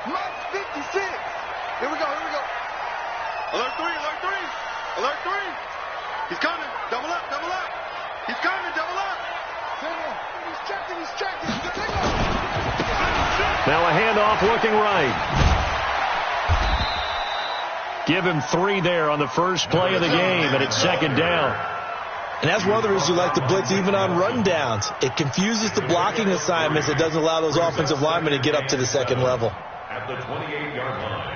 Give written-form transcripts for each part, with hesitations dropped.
Mike 56. Here we go. Alert 3. Alert 3. He's coming. Double up. He's coming. Double up. He's checking. Now a handoff looking right. Give him 3 there on the first play of the game, and it's second down. And that's one of the reasons you like to blitz even on rundowns. It confuses the blocking assignments. It doesn't allow those offensive linemen to get up to the second level. At the 28-yard line.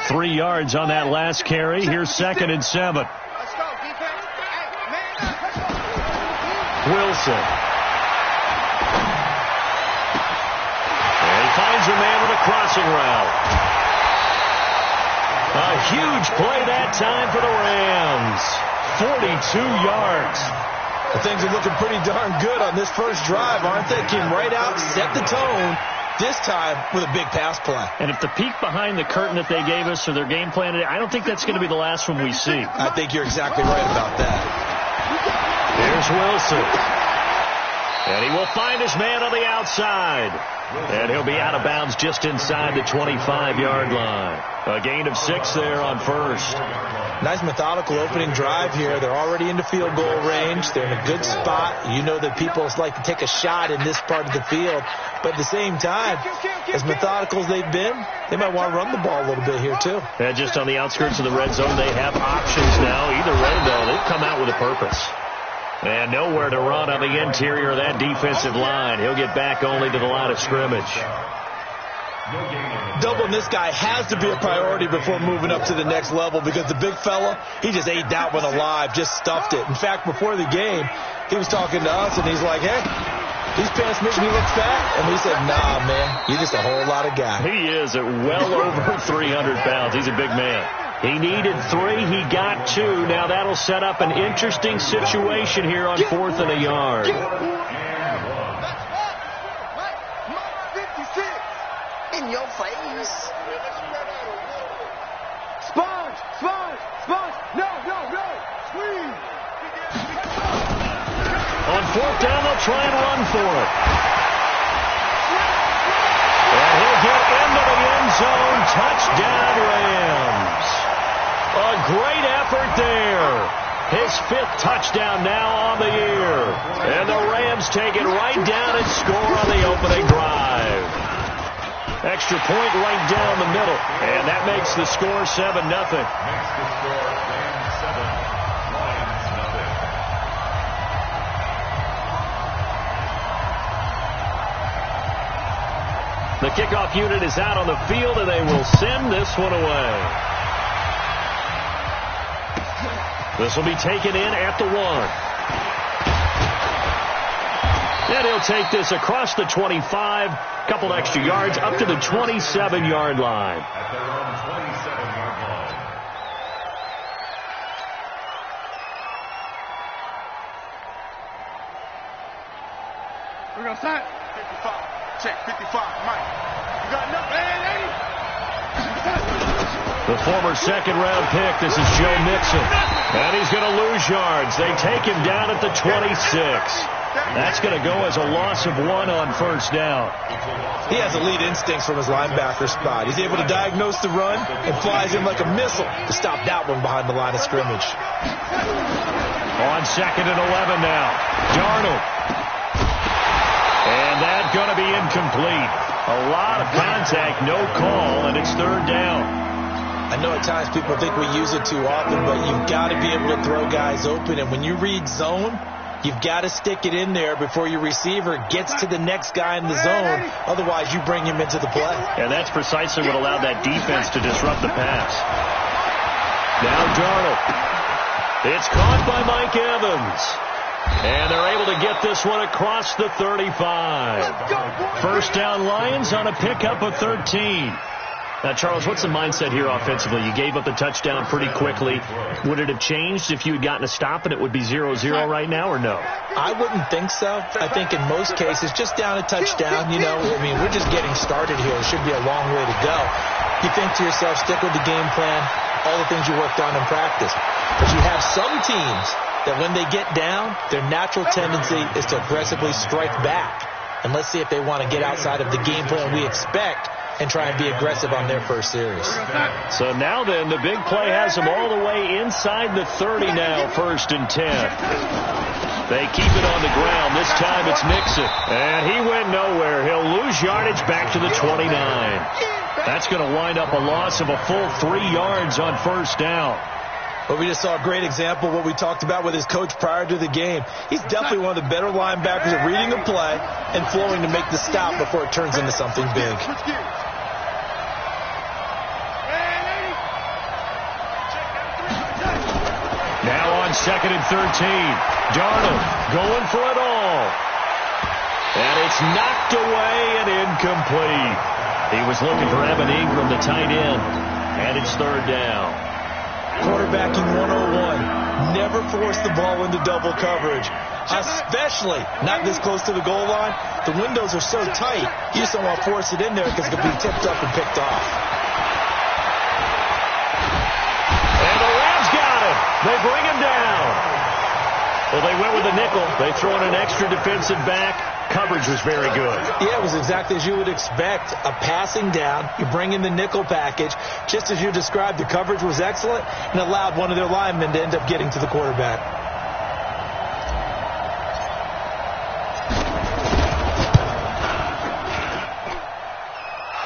Three yards on that last carry. Here's 2nd and 7. Let's go, defense. Hey, man, let's go. Wilson. And he finds a man with a crossing route. A huge play that time for the Rams. 42 yards. Well, things are looking pretty darn good on this first drive, aren't they? Came right out, set the tone. This time with a big pass play. And if the peek behind the curtain that they gave us or their game plan today, I don't think that's going to be the last one we see. I think you're exactly right about that. Here's Wilson. And he will find his man on the outside. And he'll be out of bounds just inside the 25-yard line. A gain of 6 there on first. Nice methodical opening drive here. They're already into field goal range. They're in a good spot. You know that people like to take a shot in this part of the field. But at the same time, as methodical as they've been, they might want to run the ball a little bit here, too. And just on the outskirts of the red zone, they have options now. Either way, though, they've come out with a purpose. And nowhere to run on the interior of that defensive line. He'll get back only to the line of scrimmage. Doubling this guy has to be a priority before moving up to the next level because the big fella, he just ate that one alive, just stuffed it. In fact, before the game, he was talking to us, and he's like, hey, these pants make me look fat. And we said, nah, man, you're just a whole lot of guy. He is at well over 300 pounds. He's a big man. He needed 3. He got 2. Now that'll set up an interesting situation here on 4th and a yard. In your face. Sponge. No. Squeeze. On 4th down, they'll try and run for it. And he'll get into the end zone. Touchdown, Rams. A great effort there. His 5th touchdown now on the year. And the Rams take it right down and score on the opening drive. Extra point right down the middle. And that makes the score 7-0. The kickoff unit is out on the field, and they will send this one away. This will be taken in at the 1. And he'll take this across the 25, couple extra yards, up to the 27-yard line. At their own 27-yard line. We're going to sign. 55. Check. 55. Mike. You got enough? Hey. The former second-round pick, this is Joe Mixon. And he's going to lose yards. They take him down at the 26. That's going to go as a loss of 1 on first down. He has elite instincts from his linebacker spot. He's able to diagnose the run and flies in like a missile to stop that one behind the line of scrimmage. On 2nd and 11 now. Darnold. And that's going to be incomplete. A lot of contact, no call, and it's 3rd down. I know at times people think we use it too often, but you've got to be able to throw guys open. And when you read zone, you've got to stick it in there before your receiver gets to the next guy in the zone. Otherwise, you bring him into the play. And that's precisely what allowed that defense to disrupt the pass. Now Darnold. It's caught by Mike Evans. And they're able to get this one across the 35. First down Lions on a pickup of 13. Now, Charles, what's the mindset here offensively? You gave up the touchdown pretty quickly. Would it have changed if you had gotten a stop and it would be 0-0 right now, or no? I wouldn't think so. I think in most cases, just down a touchdown, we're just getting started here. It should be a long way to go. You think to yourself, stick with the game plan, all the things you worked on in practice. But you have some teams that when they get down, their natural tendency is to aggressively strike back. And let's see if they want to get outside of the game plan we expect and try and be aggressive on their first series. So now then, the big play has them all the way inside the 30 now, 1st and 10. They keep it on the ground. This time it's Mixon. And he went nowhere. He'll lose yardage back to the 29. That's going to wind up a loss of a full 3 yards on 1st down. But we just saw a great example of what we talked about with his coach prior to the game. He's definitely one of the better linebackers at reading a play and flowing to make the stop before it turns into something big. Now on 2nd and 13. Darnold going for it all. And it's knocked away and incomplete. He was looking for Evan Ingram, the tight end. And it's 3rd down. Quarterbacking 101. Never force the ball into double coverage, especially not this close to the goal line. The windows are so tight, you just don't want to force it in there because it could be tipped up and picked off. And the Rams got him. They bring him down. Well, they went with the nickel. They throw in an extra defensive back. Coverage was very good. Yeah, it was exactly as you would expect. A passing down. You bring in the nickel package. Just as you described, the coverage was excellent and allowed one of their linemen to end up getting to the quarterback.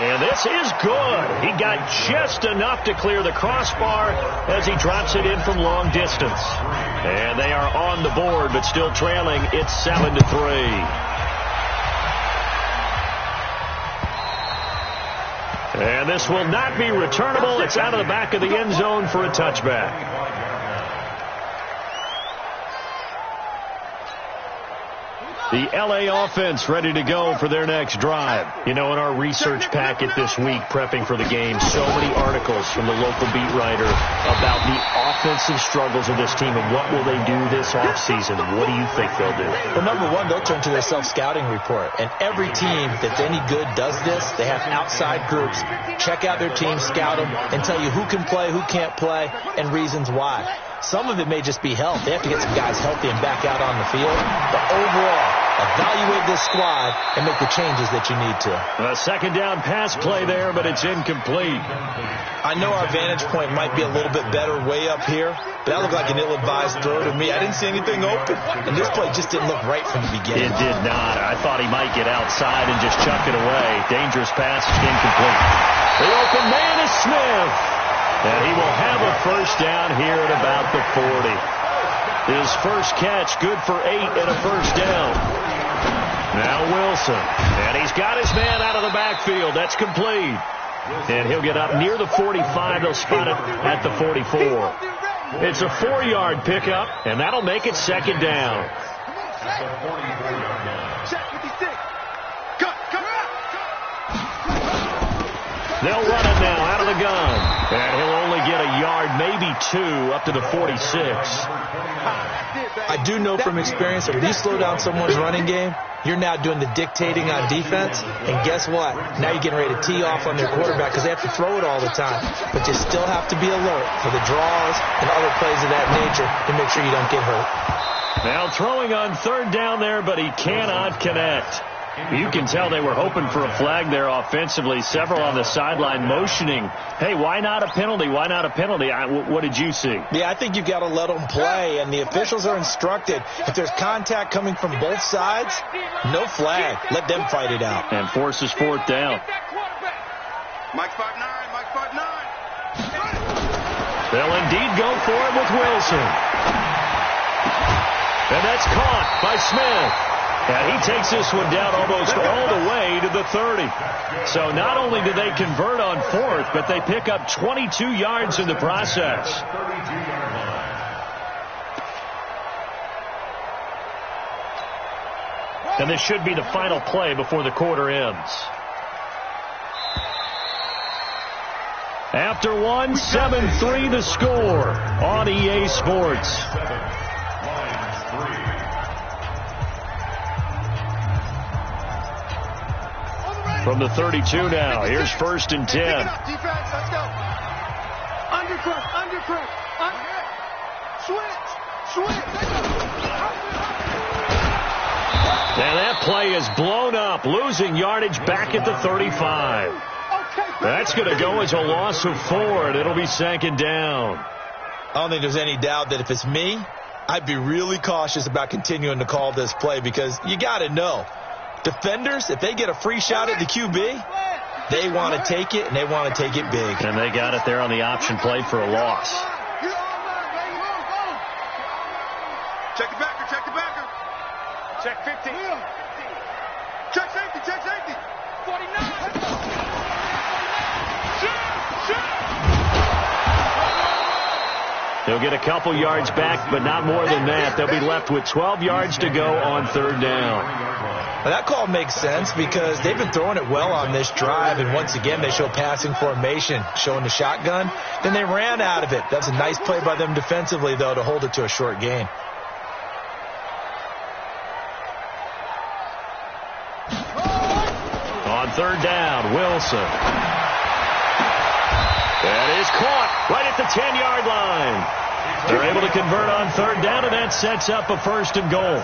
And this is good. He got just enough to clear the crossbar as he drops it in from long distance. And they are on the board, but still trailing. It's 7-3. And this will not be returnable. It's out of the back of the end zone for a touchback. The L.A. offense ready to go for their next drive. You know, in our research packet this week, prepping for the game, so many articles from the local beat writer about the offensive struggles of this team and what will they do this offseason. What do you think they'll do? Well, number one, they'll turn to their self-scouting report. And every team that's any good does this. They have outside groups. Check out their team, scout them, and tell you who can play, who can't play, and reasons why. Some of it may just be health. They have to get some guys healthy and back out on the field. But overall, evaluate this squad and make the changes that you need to. A 2nd down pass play there, but it's incomplete. I know our vantage point might be a little bit better way up here, but that looked like an ill-advised throw to me. I didn't see anything open, and this play just didn't look right from the beginning. It did not. I thought he might get outside and just chuck it away. Dangerous pass, incomplete. The open man is Smith. And he will have a 1st down here at about the 40. His first catch, good for 8 and a 1st down. Now Wilson. And he's got his man out of the backfield. That's complete. And he'll get up near the 45. They'll spot it at the 44. It's a 4-yard pickup, and that'll make it 2nd down. They'll run it now out of the gun. And he'll only get a yard, maybe 2, up to the 46. I do know from experience that when you slow down someone's running game, you're now doing the dictating on defense. And guess what? Now you're getting ready to tee off on their quarterback because they have to throw it all the time. But you still have to be alert for the draws and other plays of that nature to make sure you don't get hurt. Now throwing on 3rd down there, but he cannot connect. You can tell they were hoping for a flag there offensively. Several on the sideline motioning, hey, why not a penalty? Why not a penalty? What did you see? Yeah, I think you've got to let them play, and the officials are instructed. If there's contact coming from both sides, no flag. Let them fight it out. And forces 4th down. Mike 5'9", Mike 5'9". They'll indeed go for it with Wilson. And that's caught by Smith. And he takes this one down almost all the way to the 30. So not only do they convert on 4th, but they pick up 22 yards in the process. And this should be the final play before the quarter ends. After one, 7-3 the score on EA Sports. From the 32 now, here's 1st and 10. Defense, let's go. Undercut. Switch. And that play is blown up, losing yardage back at the 35. That's going to go as a loss of 4, and it'll be 2nd down. I don't think there's any doubt that if it's me, I'd be really cautious about continuing to call this play because you got to know, defenders, if they get a free shot at the QB, they want to take it, and they want to take it big. And they got it there on the option play for a loss. Check the backer. Check 50. Check safety. 49. They'll get a couple yards back, but not more than that. They'll be left with 12 yards to go on 3rd down. Well, that call makes sense because they've been throwing it well on this drive, and once again they show passing formation, showing the shotgun. Then they ran out of it. That's a nice play by them defensively, though, to hold it to a short gain. On 3rd down, Wilson. That is caught right at the 10-yard line. They're able to convert on 3rd down, and that sets up a 1st and goal.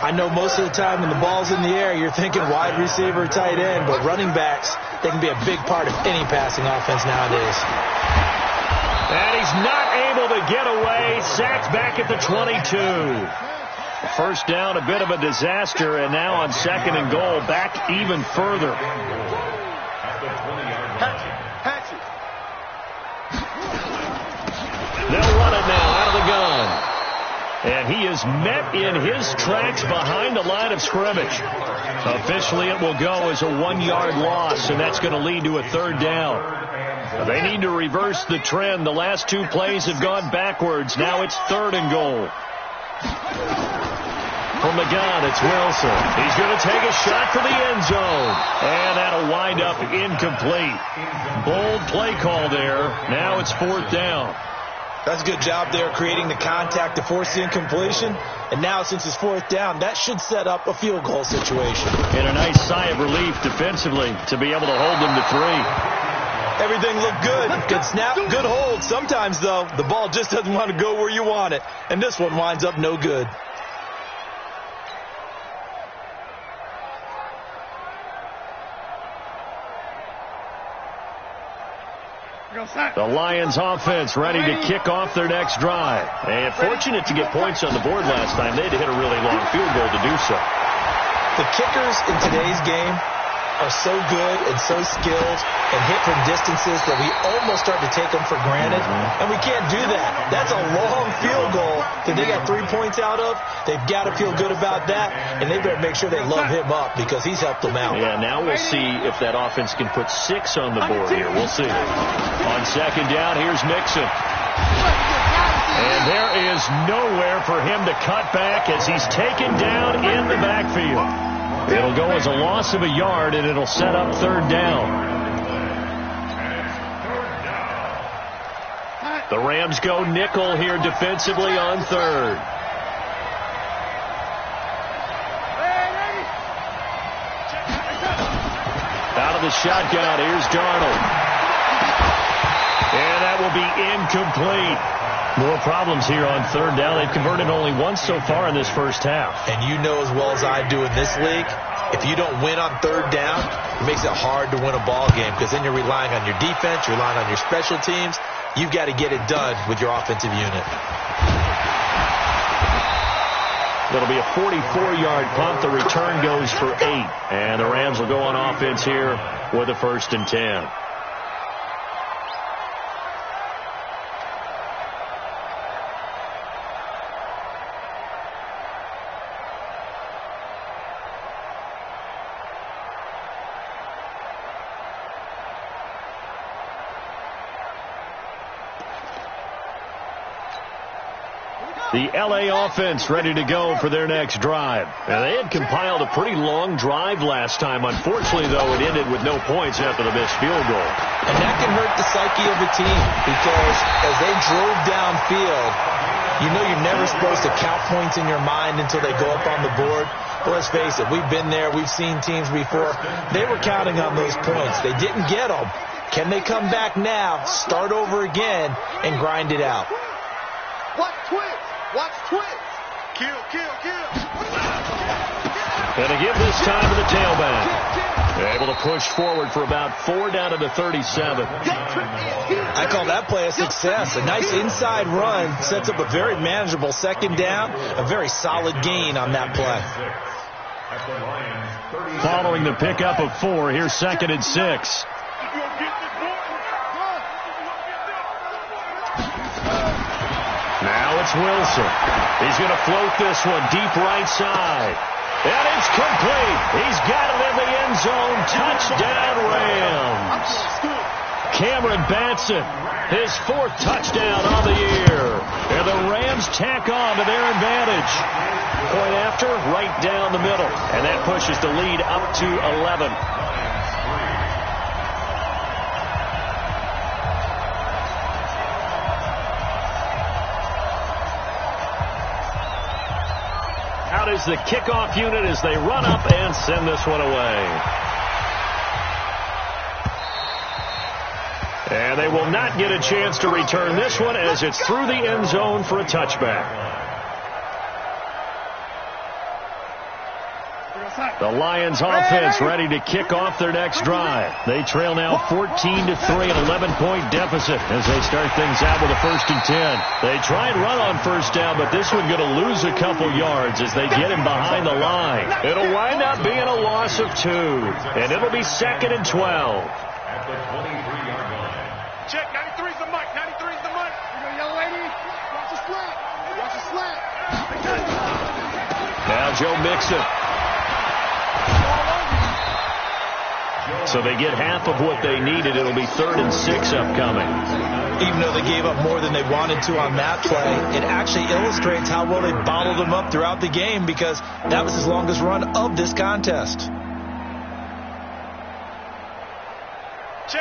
I know most of the time when the ball's in the air, you're thinking wide receiver, tight end, but running backs, they can be a big part of any passing offense nowadays. And he's not able to get away. Sacked back at the 22. 1st down, a bit of a disaster, and now on 2nd and goal, back even further. They'll run it now out of the gun. And he is met in his tracks behind the line of scrimmage. Officially, it will go as a 1-yard loss, and that's going to lead to a 3rd down. They need to reverse the trend. The last 2 plays have gone backwards. Now it's 3rd and goal. From the gun, it's Wilson. He's going to take a shot to the end zone. And that'll wind up incomplete. Bold play call there. Now it's 4th down. That's a good job there creating the contact to force the incompletion. And now since it's 4th down, that should set up a field goal situation. And a nice sigh of relief defensively to be able to hold them to 3. Everything looked good. Good snap, good hold. Sometimes, though, the ball just doesn't want to go where you want it. And this one winds up no good. The Lions offense ready to kick off their next drive. And fortunate to get points on the board last time. They had to hit a really long field goal to do so. The kickers in today's game are so good and so skilled and hit from distances that we almost start to take them for granted. And we can't do that. That's a long field goal that they got 3 points out of. They've got to feel good about that, and they better make sure they love him up because he's helped them out. Yeah, now we'll see if that offense can put 6 on the board here. We'll see. On 2nd down, here's Mixon. And there is nowhere for him to cut back as he's taken down in the backfield. It'll go as a loss of a yard, and it'll set up 3rd down. The Rams go nickel here defensively on 3rd. Out of the shotgun, here's Darnold. And that will be incomplete. More problems here on 3rd down. They've converted only once so far in this first half. And you know as well as I do in this league, if you don't win on 3rd down, it makes it hard to win a ball game because then you're relying on your defense, you're relying on your special teams. You've got to get it done with your offensive unit. That'll be a 44-yard punt. The return goes for 8. And the Rams will go on offense here with a 1st and 10. The LA offense ready to go for their next drive. Now, they had compiled a pretty long drive last time. Unfortunately, though, it ended with no points after the missed field goal. And that can hurt the psyche of a team because as they drove downfield, you know you're never supposed to count points in your mind until they go up on the board. But let's face it, we've been there. We've seen teams before. They were counting on those points. They didn't get them. Can they come back now, start over again, and grind it out? Watch twist. Watch twist. Kill. And to give this time to the tailback. They're able to push forward for about 4 down to the 37. I call that play a success. A nice inside run sets up a very manageable second down. A very solid gain on that play. Following the pickup of 4, here's 2nd and 6. Now it's Wilson. He's going to float this one deep right side. And it's complete. He's got it in the end zone. Touchdown, Rams. Cameron Batson, his 4th touchdown on the year. And the Rams tack on to their advantage. Point after, right down the middle. And that pushes the lead up to 11. Out is the kickoff unit as they run up and send this one away. And they will not get a chance to return this one as it's through the end zone for a touchback. The Lions offense ready to kick off their next drive. They trail now 14-3, an 11-point deficit as they start things out with a 1st and 10. They try and run on first down, but this one going to lose a couple yards as they get him behind the line. It'll wind up being a loss of 2, and it'll be 2nd and 12. At the 23-yard line. Check, 93's the mic, 93's the mic. You go, young lady. Watch the slant. Watch the slant. Now Joe Mixon. So they get half of what they needed. It'll be 3rd and 6 upcoming. Even though they gave up more than they wanted to on that play, it actually illustrates how well they bottled them up throughout the game because that was his longest run of this contest.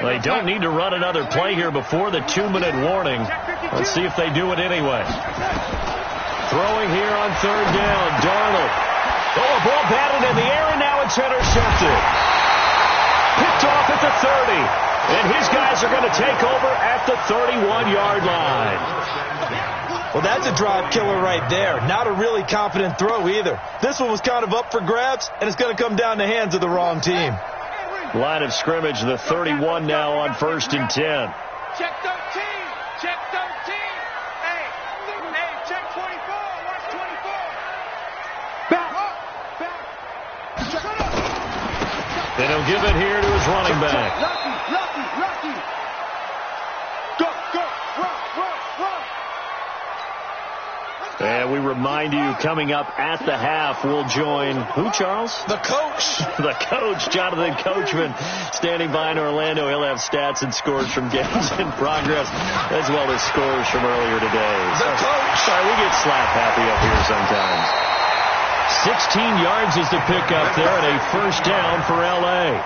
They don't need to run another play here before the 2-minute warning. Let's see if they do it anyway. Throwing here on 3rd down. Darnold. Oh, a ball batted in the air, and now it's intercepted. Picked off at the 30. And his guys are going to take over at the 31-yard line. Well, that's a drive killer right there. Not a really confident throw either. This one was kind of up for grabs, and it's going to come down the hands of the wrong team. Line of scrimmage, the 31 now on 1st and 10. Check 13. Check 13. Hey, check 24. Watch 24. Back. And he'll give it here to his running back. Lucky. Go. Run. And we remind you, coming up at the half, we'll join who, Charles? The coach. The coach, Jonathan Coachman, standing by in Orlando. He'll have stats and scores from games in progress, as well as scores from earlier today. The coach. Sorry, we get slap happy up here sometimes. 16 yards is the pickup there, and a 1st down for L.A.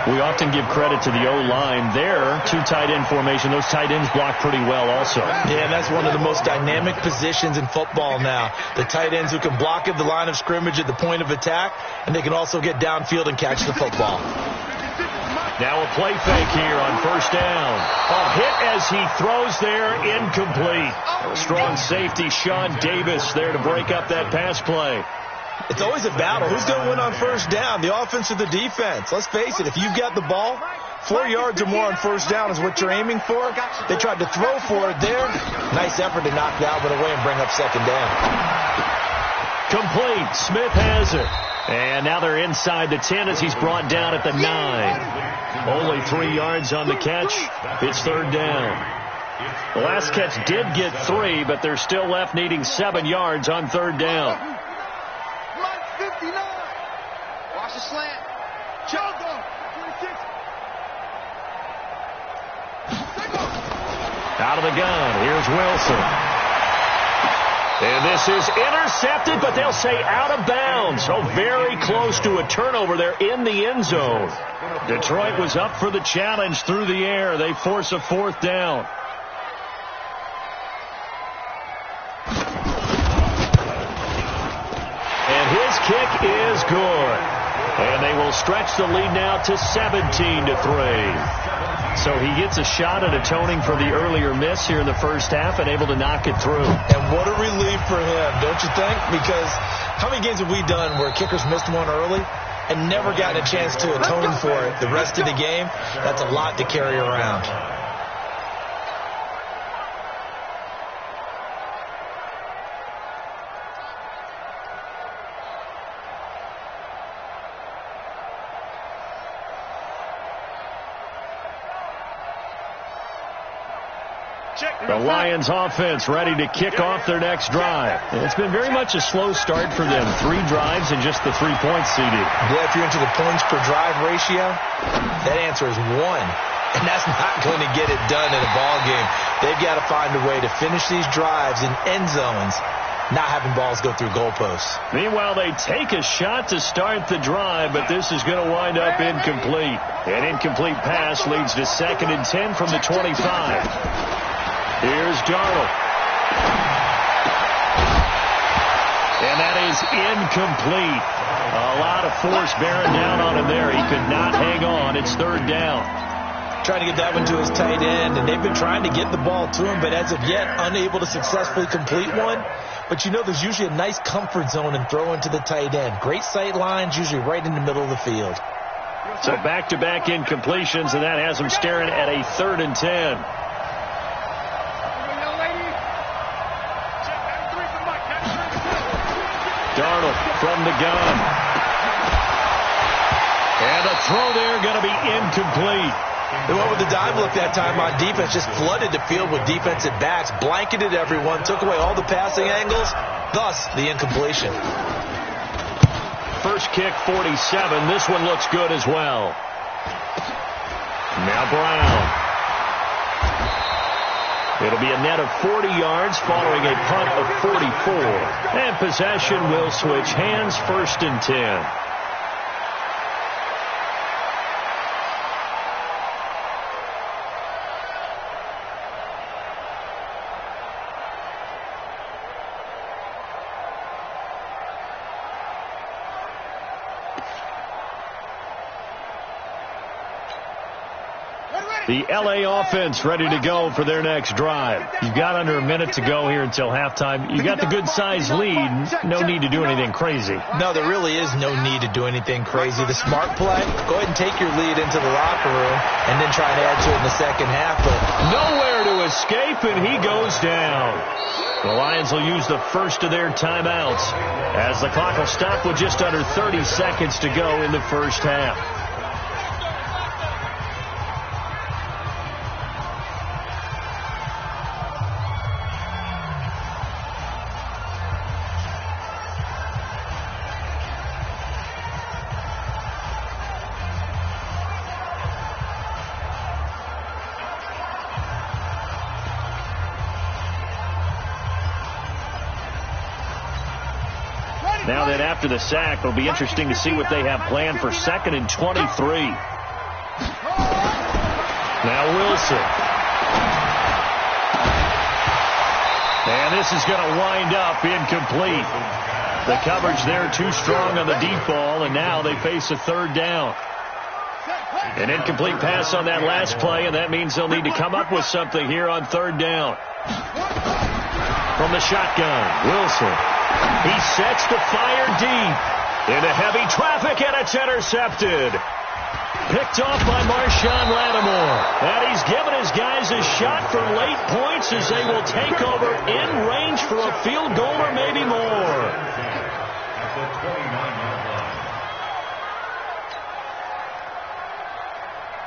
We often give credit to the O-line there. 2 tight end formation. Those tight ends block pretty well also. Yeah, that's one of the most dynamic positions in football now. The tight ends who can block at the line of scrimmage at the point of attack, and they can also get downfield and catch the football. Now a play fake here on 1st down. A hit as he throws there, incomplete. Strong safety, Sean Davis there to break up that pass play. It's always a battle. Who's going to win on 1st down, the offense or the defense? Let's face it, if you've got the ball, 4 yards or more on 1st down is what you're aiming for. They tried to throw for it there. Nice effort to knock that one away and bring up 2nd down. Complete. Smith has it. And now they're inside the 10 as he's brought down at the 9. Only 3 yards on the catch. It's 3rd down. The last catch did get 3, but they're still left needing 7 yards on 3rd down. 59. Watch the slant. Choco. 26. Out of the gun. Here's Wilson. And this is intercepted, but they'll say out of bounds. So very close to a turnover there in the end zone. Detroit was up for the challenge through the air. They force a fourth down. And his kick is good. And they will stretch the lead now to 17-3. So he gets a shot at atoning for the earlier miss here in the first half and able to knock it through. And what a relief for him, don't you think? Because how many games have we done where kickers missed one early and never gotten a chance to atone for it the rest of the game? That's a lot to carry around. The Lions offense ready to kick off their next drive. It's been very much a slow start for them. 3 drives and just the 3 points seeded. Yeah, if you're into the points per drive ratio, that answer is 1. And that's not going to get it done in a ball game. They've got to find a way to finish these drives in end zones, not having balls go through goalposts. Meanwhile, they take a shot to start the drive, but this is going to wind up incomplete. An incomplete pass leads to 2nd and 10 from the 25. Here's Darnold. And that is incomplete. A lot of force bearing down on him there. He could not hang on. It's 3rd down. Trying to get that one to his tight end, and they've been trying to get the ball to him, but as of yet, unable to successfully complete one. But you know there's usually a nice comfort zone in throwing to the tight end. Great sight lines, usually right in the middle of the field. So back-to-back incompletions, and that has him staring at a 3rd and 10. Darnold from the gun. And a throw there going to be incomplete. And what with the dive look that time on defense, just flooded the field with defensive backs, blanketed everyone, took away all the passing angles, thus the incompletion. First kick, 47. This one looks good as well. Now Brown. It'll be a net of 40 yards following a punt of 44. And possession will switch hands, 1st and 10. The L.A. offense ready to go for their next drive. You've got under a minute to go here until halftime. You've got the good-sized lead. No need to do anything crazy. No, there really is no need to do anything crazy. The smart play, go ahead and take your lead into the locker room and then try and add to it in the second half. But nowhere to escape, and he goes down. The Lions will use the first of their timeouts as the clock will stop with just under 30 seconds to go in the first half. Now then, after the sack, it'll be interesting to see what they have planned for 2nd and 23. Now Wilson. And this is going to wind up incomplete. The coverage there too strong on the deep ball, and now they face a 3rd down. An incomplete pass on that last play, and that means they'll need to come up with something here on 3rd down. From the shotgun, Wilson. He sets the fire deep into heavy traffic, and it's intercepted. Picked off by Marshawn Lattimore. And he's given his guys a shot for late points as they will take over in range for a field goal or maybe more. At the 29-yard line.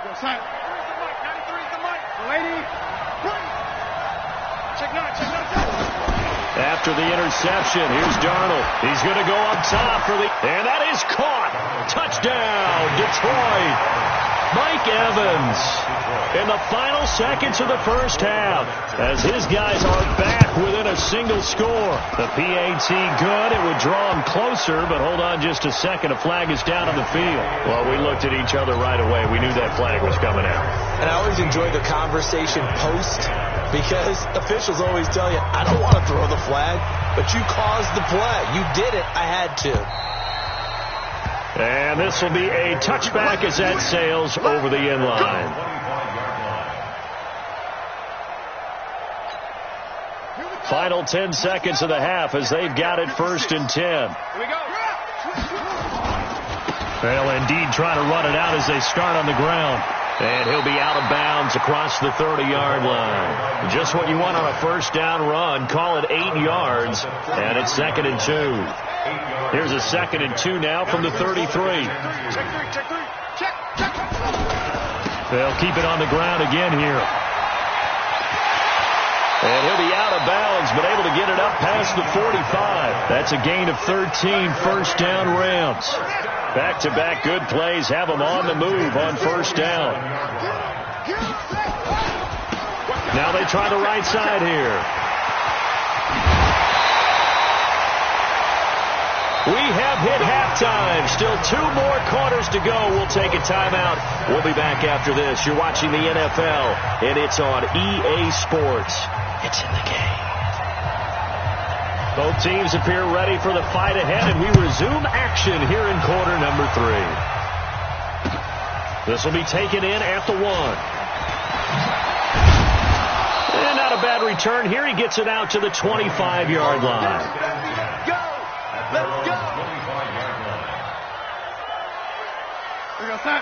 Go, Simon. Here's the mic. 93 is the mic. Lady. Check now, check now, check. After the interception, here's Darnold. He's going to go up top for the... And that is caught. Touchdown, Detroit. Mike Evans in the final seconds of the first half as his guys are back within a single score. The PAT good. It would draw them closer, but hold on just a second. A flag is down on the field. Well, we looked at each other right away. We knew that flag was coming out. And I always enjoy the conversation post because officials always tell you, I don't want to throw the flag, but you caused the play. You did it. I had to. And this will be a touchback as that sails over the end line. Final 10 seconds of the half as they've got it 1st and 10. Here we go. They'll indeed try to run it out as they start on the ground. And he'll be out of bounds across the 30-yard line. Just what you want on a first down run. Call it 8 yards, and it's 2nd and 2. Here's a 2nd and 2 now from the 33. Check. They'll keep it on the ground again here. And he'll be out of bounds, but able to get it up past the 45. That's a gain of 13, first down Rams. Back-to-back good plays have them on the move on first down. Now they try the right side here. We have hit halftime. Still 2 more quarters to go. We'll take a timeout. We'll be back after this. You're watching the NFL, and it's on EA Sports. It's in the game. Both teams appear ready for the fight ahead, and we resume action here in quarter number 3. This will be taken in at the 1. And not a bad return here. He gets it out to the 25-yard line. Let's go.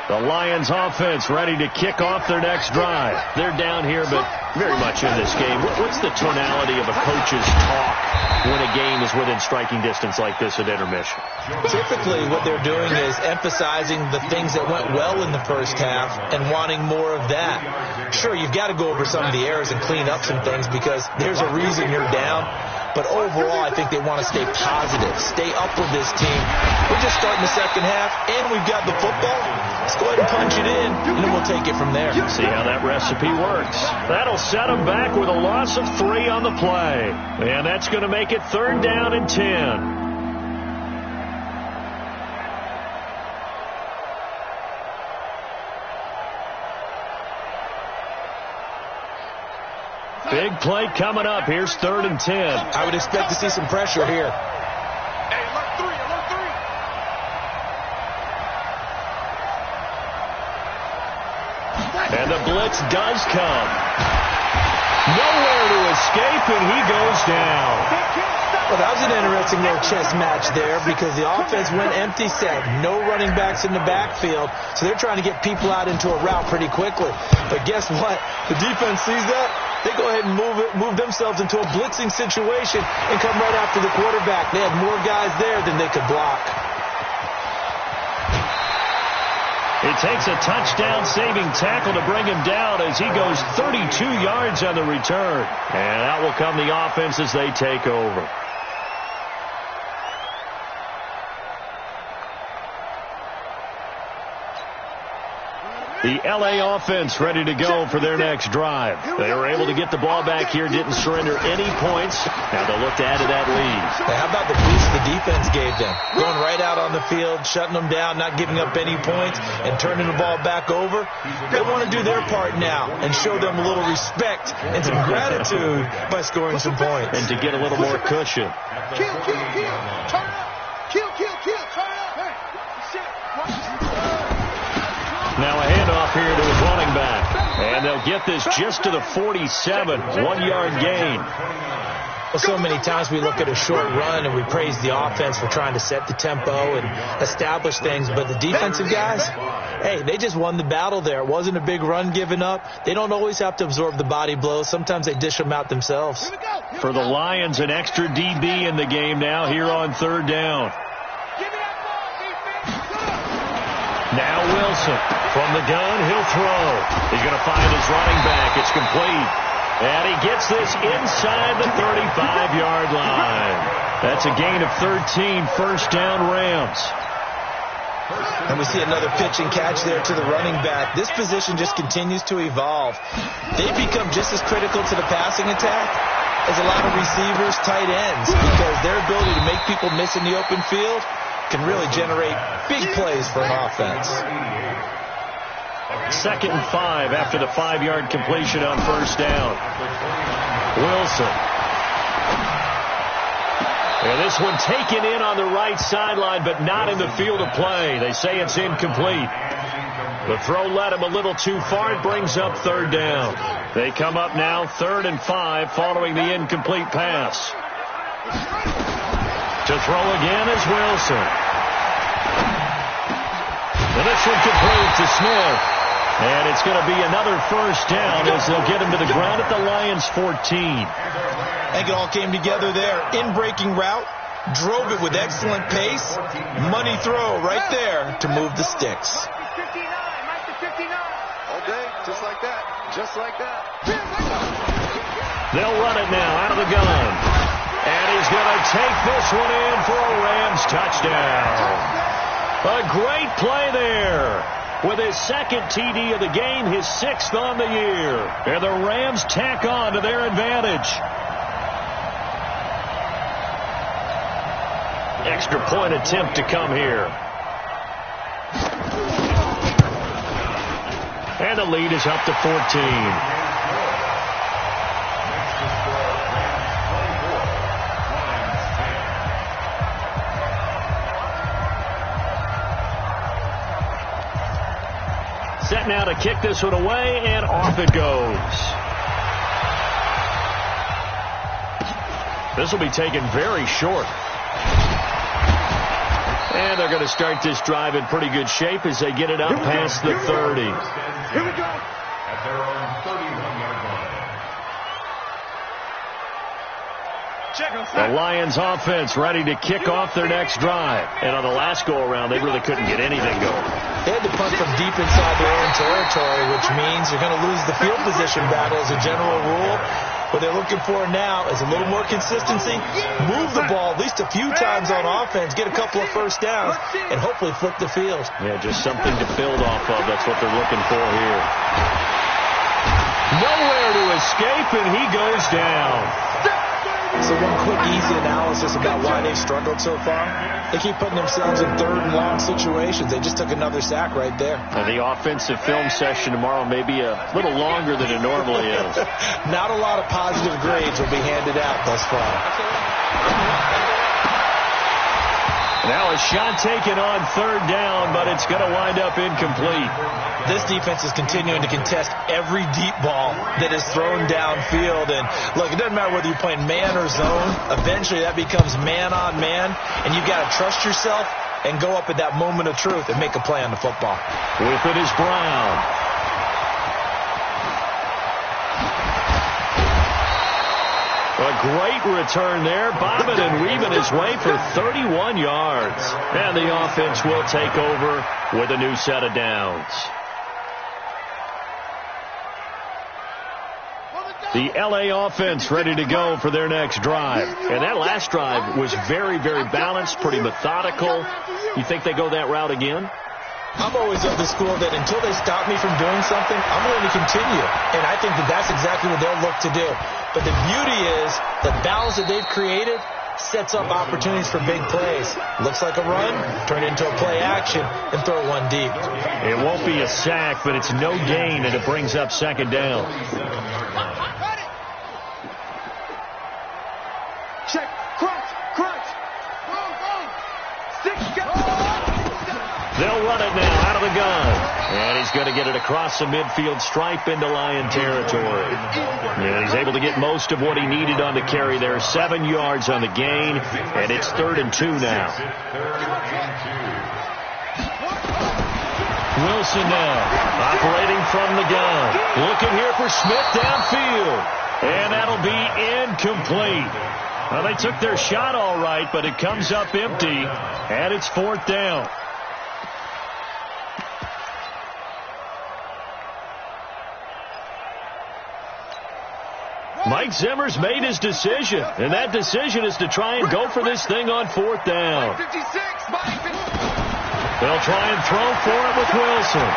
The Lions offense ready to kick off their next drive. They're down here, but very much in this game. What's the tonality of a coach's talk when a game is within striking distance like this at intermission? Typically, what they're doing is emphasizing the things that went well in the first half and wanting more of that. Sure, you've got to go over some of the errors and clean up some things because there's a reason you're down. But overall, I think they want to stay positive, stay up with this team. We're just starting the second half, and we've got the football. Let's go ahead and punch it in, and then we'll take it from there. See how that recipe works. That'll set them back with a loss of 3 on the play. And that's going to make it 3rd down and 10. Big play coming up. Here's 3rd and 10. I would expect to see some pressure here. Hey, alert 3. And the blitz does come. Nowhere to escape, and he goes down. Well, that was an interesting little chess match there because the offense went empty set. No running backs in the backfield, so they're trying to get people out into a route pretty quickly. But guess what? The defense sees that. They go ahead and move themselves into a blitzing situation and come right after the quarterback. They had more guys there than they could block. It takes a touchdown-saving tackle to bring him down as he goes 32 yards on the return. And out will come the offense as they take over. The L.A. offense ready to go for their next drive. They were able to get the ball back here, didn't surrender any points. Now they'll look to add to that lead. Hey, how about the boost the defense gave them? Going right out on the field, shutting them down, not giving up any points, and turning the ball back over. They want to do their part now and show them a little respect and some gratitude by scoring some points. And to get a little more cushion. Kill. Turn up. Kill. Turn up. Hey, shit. Now a handoff here to his running back. And they'll get this just to the 47. 1-yard gain. Well, so many times we look at a short run and we praise the offense for trying to set the tempo and establish things. But the defensive guys, hey, they just won the battle there. It wasn't a big run given up. They don't always have to absorb the body blows. Sometimes they dish them out themselves. For the Lions, an extra DB in the game now here on 3rd down. Now Wilson from the gun, he'll throw. He's going to find his running back. It's complete. And he gets this inside the 35-yard line. That's a gain of 13, first down Rams. And we see another pitch and catch there to the running back. This position just continues to evolve. They've become just as critical to the passing attack as a lot of receivers, tight ends, because their ability to make people miss in the open field can really generate big plays for an offense. 2nd and 5 after the 5-yard completion on first down. Wilson. And this one taken in on the right sideline, but not in the field of play. They say it's incomplete. The throw led him a little too far. It brings up 3rd down. They come up now 3rd and 5 following the incomplete pass. To throw again is Wilson. And this one complete to Smith. And it's going to be another first down as they'll get him to the ground at the Lions' 14. I think it all came together there. In-breaking route, drove it with excellent pace. Money throw right there to move the sticks. All day, just like that. Just like that. They'll run it now out of the gun. And he's going to take this one in for a Rams touchdown. A great play there. With his 2nd TD of the game, his 6th on the year. And the Rams tack on to their advantage. Extra point attempt to come here. And the lead is up to 14. Set now to kick this one away, and off it goes. This will be taken very short. And they're going to start this drive in pretty good shape as they get it up past the 30. Here we go. At their own 31-yard line. The Lions offense ready to kick off their next drive. And on the last go-around, they really couldn't get anything going. They had to punt from deep inside their own territory, which means they're going to lose the field position battle as a general rule. What they're looking for now is a little more consistency, move the ball at least a few times on offense, get a couple of first downs, and hopefully flip the field. Yeah, just something to build off of. That's what they're looking for here. Nowhere to escape, and he goes down. So one quick, easy analysis about why they've struggled so far. They keep putting themselves in 3rd and long situations. They just took another sack right there. And the offensive film session tomorrow may be a little longer than it normally is. Not a lot of positive grades will be handed out thus far. Now a shot taken on 3rd down, but it's going to wind up incomplete. This defense is continuing to contest every deep ball that is thrown downfield. And look, it doesn't matter whether you're playing man or zone. Eventually that becomes man on man, and you've got to trust yourself and go up at that moment of truth and make a play on the football. With it is Brown. A great return there, bobbing and weaving his way for 31 yards. And the offense will take over with a new set of downs. The L.A. offense ready to go for their next drive. And that last drive was very, very balanced, pretty methodical. You think they go that route again? I'm always of the school that until they stop me from doing something, I'm going to continue. And I think that that's exactly what they'll look to do. But the beauty is the balance that they've created sets up opportunities for big plays. Looks like a run, turn it into a play action, and throw one deep. It won't be a sack, but it's no gain, and it brings up 2nd down. Check, crunch, crunch. Boom, boom. 6, go. They'll run it now out of the gun. And he's going to get it across the midfield stripe into Lion territory. And he's able to get most of what he needed on the carry there. 7 yards on the gain, and it's 3rd and 2 now. Wilson now operating from the gun. Looking here for Smith downfield. And that'll be incomplete. Well, they took their shot all right, but it comes up empty, and it's 4th down. Mike Zimmer's made his decision, and that decision is to try and go for this thing on 4th down. 56, Mike. They'll try and throw for it with Wilson.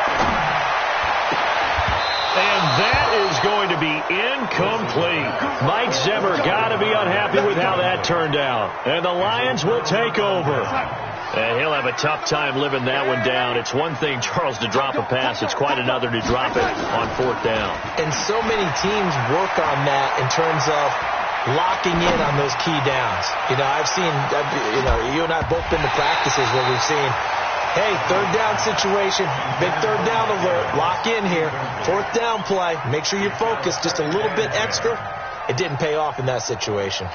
And that is going to be incomplete. Mike Zimmer got to be unhappy with how that turned out. And the Lions will take over. And he'll have a tough time living that one down. It's one thing, Charles, to drop a pass. It's quite another to drop it on fourth down. And so many teams work on that in terms of locking in on those key downs. You know, you and I both been to practices where we've seen, hey, third down situation, big third down alert, lock in here, fourth down play, make sure you're focused just a little bit extra. It didn't pay off in that situation.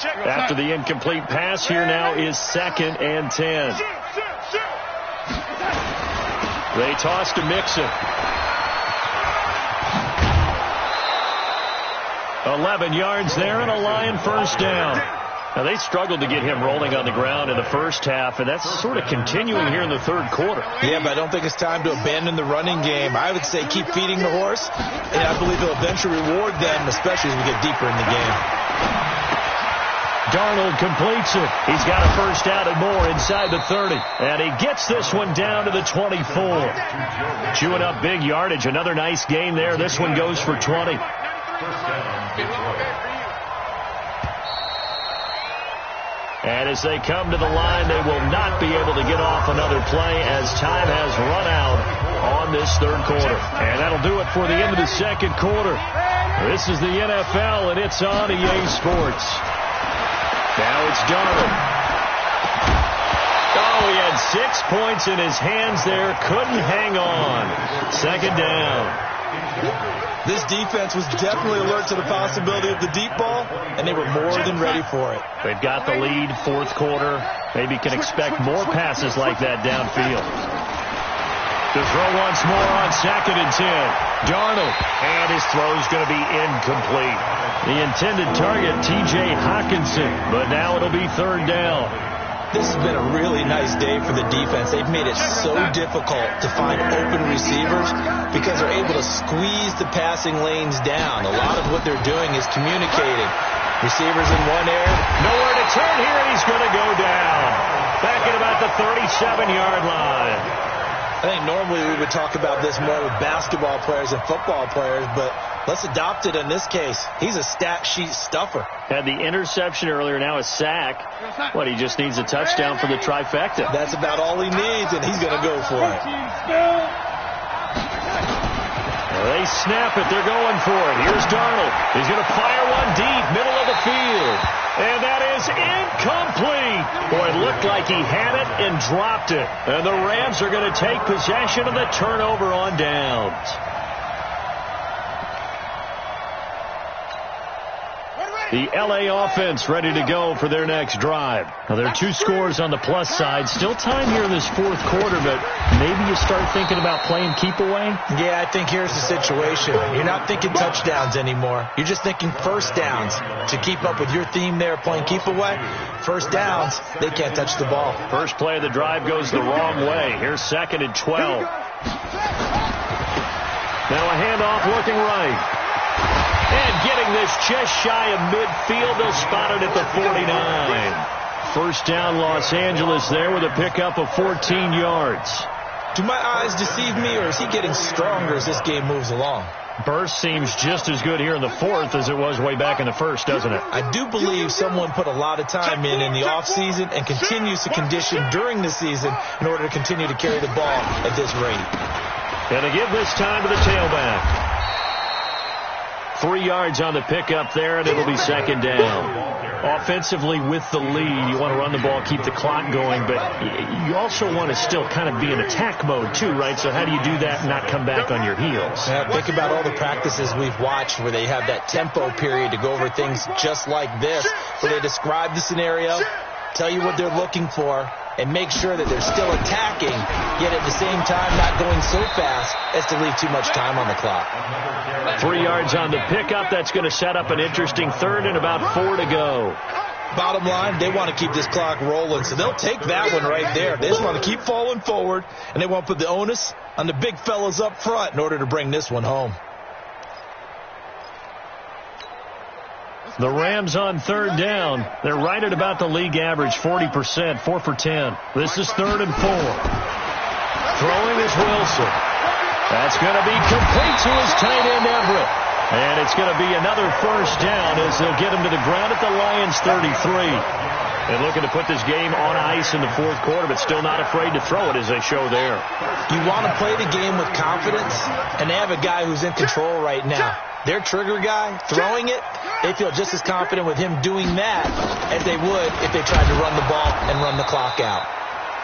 After the incomplete pass, here now is 2nd and 10. They toss to Mixon. 11 yards there and a Lion first down. Now, they struggled to get him rolling on the ground in the first half, and that's sort of continuing here in the third quarter. Yeah, but I don't think it's time to abandon the running game. I would say keep feeding the horse, and I believe he'll eventually reward them, especially as we get deeper in the game. Darnold completes it. He's got a first down and more inside the 30. And he gets this one down to the 24. Chewing up big yardage. Another nice gain there. This one goes for 20. And as they come to the line, they will not be able to get off another play as time has run out on this third quarter. And that'll do it for the end of the second quarter. This is the NFL, and it's on EA Sports. Now it's Darnold. Oh, he had 6 points in his hands there. Couldn't hang on. Second down. This defense was definitely alert to the possibility of the deep ball, and they were more than ready for it. They've got the lead, fourth quarter. Maybe can expect more passes like that downfield. To throw once more on 2nd and 10. Darnold. And his throw's going to be incomplete. The intended target, T.J. Hawkinson. But now it'll be third down. This has been a really nice day for the defense. They've made it so difficult to find open receivers because they're able to squeeze the passing lanes down. A lot of what they're doing is communicating. Receivers in one area. Nowhere to turn here. He's going to go down. Back at about the 37-yard line. I think normally we would talk about this more with basketball players and football players, but let's adopt it in this case. He's a stat sheet stuffer. Had the interception earlier, now a sack. What, he just needs a touchdown for the trifecta. That's about all he needs, and he's going to go for it. They snap it. They're going for it. Here's Darnold. He's going to fire one deep, middle of the field. And that is incomplete. Boy, it looked like he had it and dropped it. And the Rams are going to take possession of the turnover on downs. The L.A. offense ready to go for their next drive. Now, there are 2 scores on the plus side. Still time here in this fourth quarter, but maybe you start thinking about playing keep away? Yeah, I think here's the situation. You're not thinking touchdowns anymore. You're just thinking first downs. To keep up with your theme there, playing keep away, first downs, they can't touch the ball. First play of the drive goes the wrong way. Here's 2nd and 12. Now a handoff looking right. And getting this just shy of midfield. They'll spot it at the 49. First down, Los Angeles there with a pickup of 14 yards. Do my eyes deceive me, or is he getting stronger as this game moves along? Burst seems just as good here in the fourth as it was way back in the first, doesn't it? I do believe someone put a lot of time in the offseason and continues to condition during the season in order to continue to carry the ball at this rate. And to give this time to the tailback. 3 yards on the pickup there, and it'll be second down. Offensively with the lead, you want to run the ball, keep the clock going, but you also want to still kind of be in attack mode too, right? So how do you do that and not come back on your heels? Yeah, think about all the practices we've watched where they have that tempo period to go over things just like this, where they describe the scenario, tell you what they're looking for, and make sure that they're still attacking, yet at the same time not going so fast as to leave too much time on the clock. 3 yards on the pickup. That's going to set up an interesting third and about 4 to go. Bottom line, they want to keep this clock rolling, so they'll take that one right there. They just want to keep falling forward, and they want to put the onus on the big fellas up front in order to bring this one home. The Rams on third down. They're right at about the league average, 40%, 4 for 10. This is 3rd and 4. Throwing is Wilson. That's going to be complete to his tight end, Everett. And it's going to be another first down as they'll get him to the ground at the Lions' 33. And looking to put this game on ice in the 4th quarter, but still not afraid to throw it as they show there. You want to play the game with confidence, and they have a guy who's in control right now. Their trigger guy, throwing it, they feel just as confident with him doing that as they would if they tried to run the ball and run the clock out.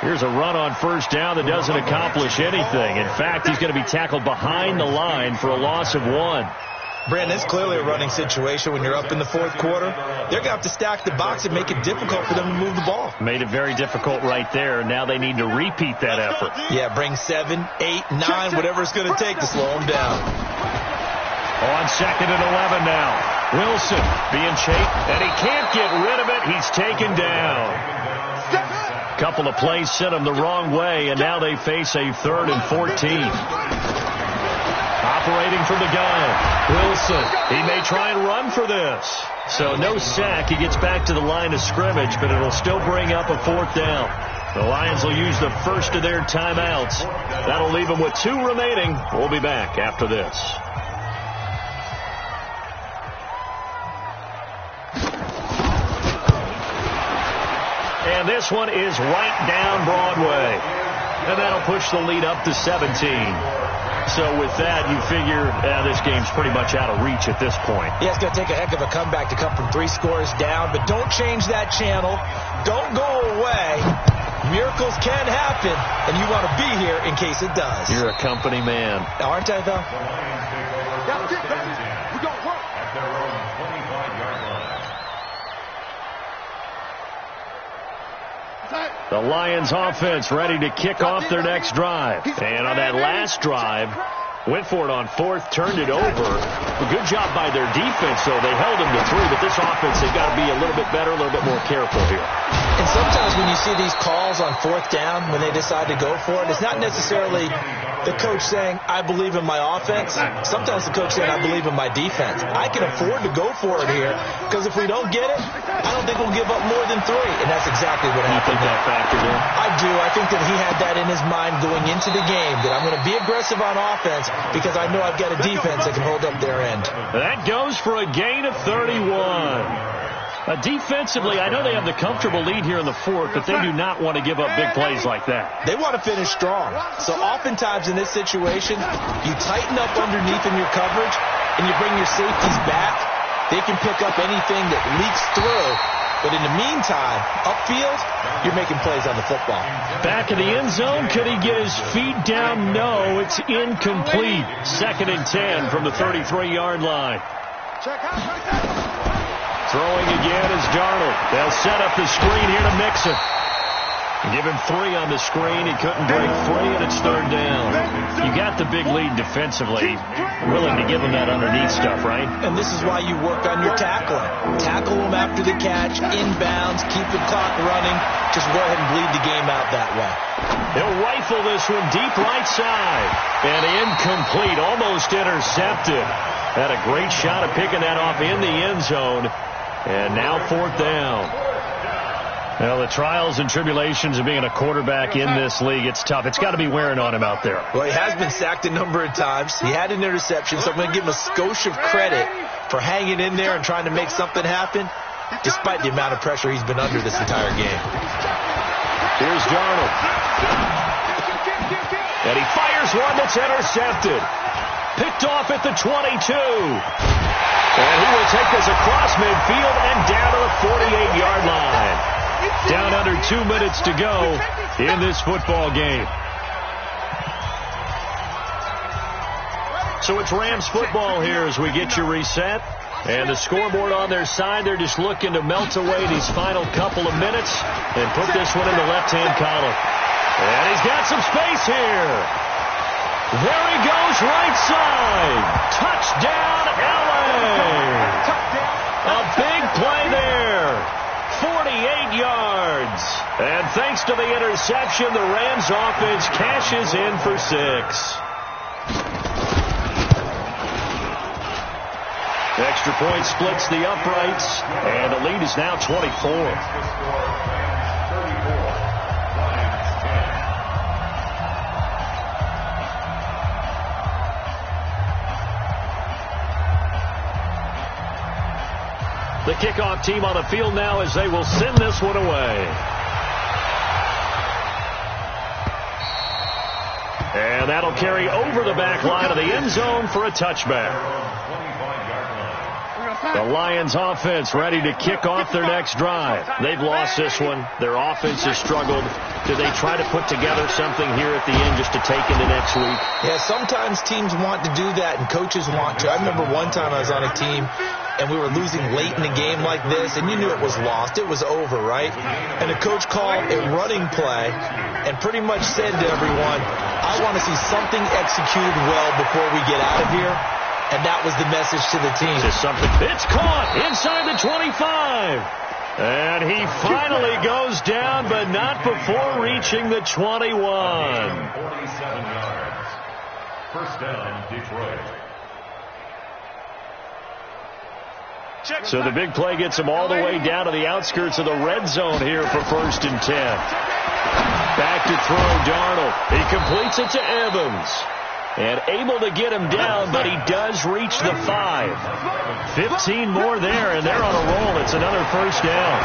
Here's a run on first down that doesn't accomplish anything. In fact, he's going to be tackled behind the line for a loss of 1. Brandon, it's clearly a running situation when you're up in the 4th quarter. They're going to have to stack the box and make it difficult for them to move the ball. Made it very difficult right there. Now they need to repeat that effort. Yeah, bring 7, 8, 9, whatever it's going to take to slow them down. On 2nd and 11 now. Wilson being chased, and he can't get rid of it. He's taken down. Couple of plays sent him the wrong way, and now they face a 3rd and 14. Operating from the gun, Wilson. He may try and run for this. So no sack. He gets back to the line of scrimmage, but it'll still bring up a 4th down. The Lions will use the first of their timeouts. That'll leave them with 2 remaining. We'll be back after this. And this one is right down Broadway. And that'll push the lead up to 17. So with that, you figure this game's pretty much out of reach at this point. Yeah, it's going to take a heck of a comeback to come from 3 scores down, but don't change that channel. Don't go away. Miracles can happen, and you want to be here in case it does. You're a company man. Aren't I, though? That's it, baby. We're going to work. At their own 25-yard line. The Lions offense ready to kick off their next drive. And on that last drive, went for it on 4th, turned it over. A good job by their defense, though. They held them to 3, but this offense, they've got to be a little bit better, a little bit more careful here. And sometimes when you see these calls on 4th down, when they decide to go for it, it's not necessarily the coach saying, I believe in my offense. Sometimes the coach saying, I believe in my defense. I can afford to go for it here, because if we don't get it, I don't think we'll give up more than 3. And that's exactly what happened. You think that factored in? I do. I think that he had that in his mind going into the game, that I'm going to be aggressive on offense because I know I've got a defense that can hold up their end. That goes for a gain of 31. Defensively, I know they have the comfortable lead here in the 4th, but they do not want to give up big plays like that. They want to finish strong. So oftentimes in this situation, you tighten up underneath in your coverage, and you bring your safeties back. They can pick up anything that leaks through. But in the meantime, upfield, you're making plays on the football. Back in the end zone, could he get his feet down? No, it's incomplete. 2nd and 10 from the 33-yard line. Throwing again is Darnold. They'll set up the screen here to Mixon. Give him 3 on the screen. He couldn't break free, and it's 3rd down. You got the big lead defensively. Willing to give him that underneath stuff, right? And this is why you work on your tackling. Tackle him after the catch, inbounds, keep the clock running. Just go ahead and bleed the game out that way. They'll rifle this one deep right side. And incomplete, almost intercepted. Had a great shot at picking that off in the end zone. And now 4th down. Well, the trials and tribulations of being a quarterback in this league, it's tough. It's got to be wearing on him out there. Well, he has been sacked a number of times. He had an interception, so I'm going to give him a skosh of credit for hanging in there and trying to make something happen, despite the amount of pressure he's been under this entire game. Here's Darnold. And he fires one that's intercepted. Picked off at the 22. And he will take this across midfield and down to the 48-yard line. Down under 2 minutes to go in this football game. So it's Rams football here as we get you reset. And the scoreboard on their side, they're just looking to melt away these final couple of minutes and put this one in the left-hand column. And he's got some space here. There he goes, right side. Touchdown, LA. A big play there. 48 yards. And thanks to the interception, the Rams offense cashes in for 6. Extra point splits the uprights, and the lead is now 24. The kickoff team on the field now as they will send this one away. And that'll carry over the back line of the end zone for a touchback. The Lions offense ready to kick off their next drive. They've lost this one. Their offense has struggled. Do they try to put together something here at the end just to take into next week? Yeah, sometimes teams want to do that and coaches want to. I remember one time I was on a team and we were losing late in a game like this, and you knew it was lost. It was over, right? And the coach called a running play and pretty much said to everyone, I want to see something executed well before we get out of here. And that was the message to the team. Just something. It's caught inside the 25. And he finally goes down, but not before reaching the 21. 47 yards. First down, Detroit. So the big play gets him all the way down to the outskirts of the red zone here for 1st and 10. Back to throw, Darnold. He completes it to Evans. And able to get him down, but he does reach the 5. 15 more there, and they're on a roll. It's another first down.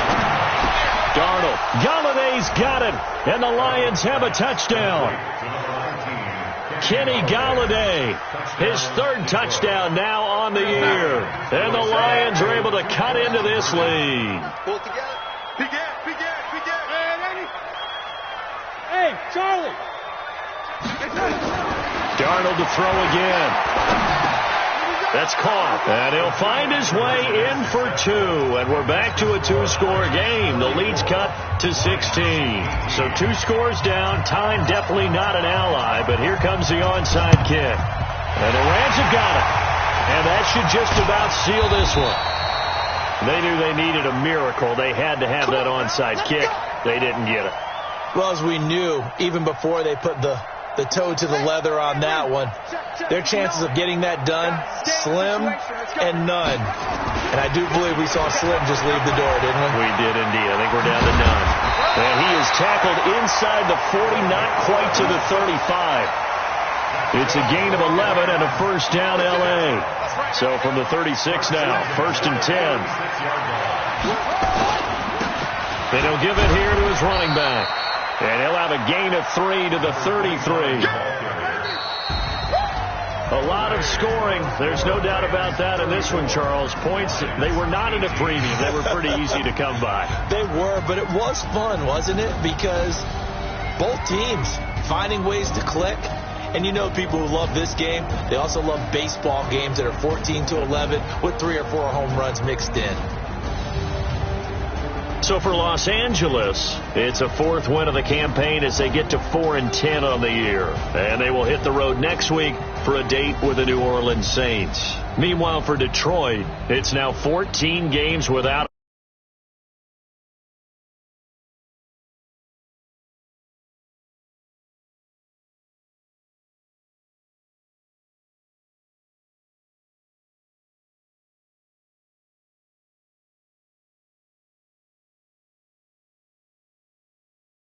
Darnold. Galladay's got it, and the Lions have a touchdown. Kenny Galladay, his 3rd touchdown now on the year. And the Lions are able to cut into this lead. Pull it together. Hey, Charlie. Darnold to throw again. That's caught. And he'll find his way in for 2. And we're back to a 2-score game. The lead's cut to 16. So 2 scores down. Time definitely not an ally. But here comes the onside kick. And the Rams have got it. And that should just about seal this one. They knew they needed a miracle. They had to have that onside kick. They didn't get it. Well, as we knew, even before they put the toe to the leather on that one, their chances of getting that done, slim and none. And I do believe we saw Slim just leave the door, didn't we? We did indeed. I think we're down to none. And he is tackled inside the 40, not quite to the 35. It's a gain of 11 and a first down L.A. So from the 36 now, 1st and 10. They don't give it here to his running back. And he'll have a gain of 3 to the 33. A lot of scoring. There's no doubt about that in this one, Charles. Points, they were not in a premium. They were pretty easy to come by. They were, but it was fun, wasn't it? Because both teams finding ways to click. And you know people who love this game, they also love baseball games that are 14-11 with 3 or 4 home runs mixed in. So for Los Angeles, it's a 4th win of the campaign as they get to 4-10 on the year. And they will hit the road next week for a date with the New Orleans Saints. Meanwhile, for Detroit, it's now 14 games without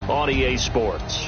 on EA Sports.